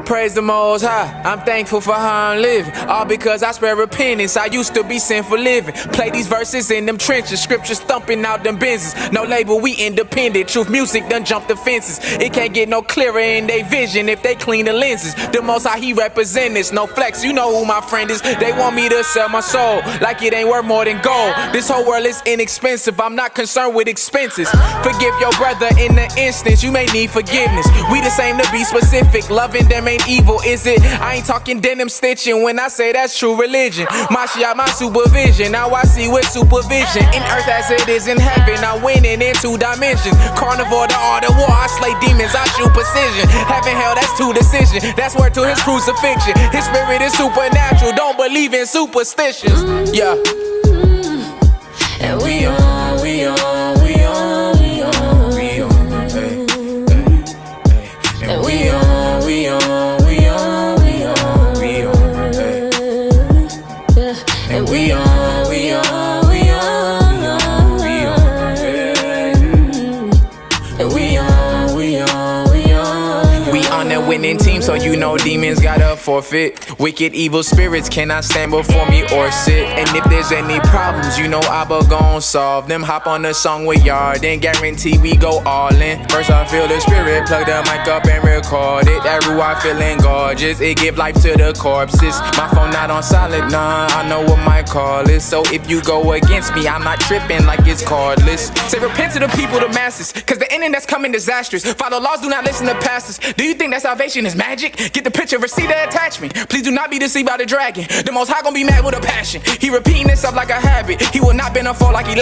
praise the Most High, I'm thankful for how I'm living. All because I spread repentance, I used to be sinful living. Play these verses in them trenches, scriptures thumping out them Benzes. No label, we independent, truth music done jumped the fences. It can't get no clearer in they vision if they clean the lenses. The Most High, he represent this, no flex, you know who my friend is. They want me to sell my soul, like it ain't worth more than gold. This whole world is inexpensive, I'm not concerned with expenses. Forgive your brother in the instance, you may need forgiveness. We the same to be specific, loving them ain't evil, is it? I ain't talking denim stitching when I say that's true religion. Mashiach, my supervision, now I see with supervision. In earth as it is in heaven, I'm winning in 2 dimensions. Carnivore, the art of war, I slay demons, I shoot precision. Heaven, hell, that's 2 decisions, that's word to his crucifixion. His spirit is supernatural, don't believe in superstitions. Yeah. And we on, we on, we on, we on, we on, hey, hey, hey. And we on, we on, we on, we on, we on, hey, yeah. And we on, we on, we on, we on, hey. And we on, we on, we on. We on the winning team, so you know demons gotta forfeit. Wicked evil spirits cannot stand before me or sit. And if there's any problems, you know Abba gon' solve them. Hop on the song with y'all, then guarantee we go all in. First I feel the spirit, plug the mic up and record it. That ruach feeling gorgeous, it give life to the corpses. My phone not on silent, nah, I know what my call is. So if you go against me, I'm not tripping like it's cordless. Say repent to the people, the masses, cause the ending that's coming disastrous. Follow laws, do not listen to pastors. Do you think that salvation is magic? Get the picture, receive the attachment. Please do not be deceived by the dragon. The Most High gon' be mad with a passion. He repeating himself like a habit. He will not bend or fall like he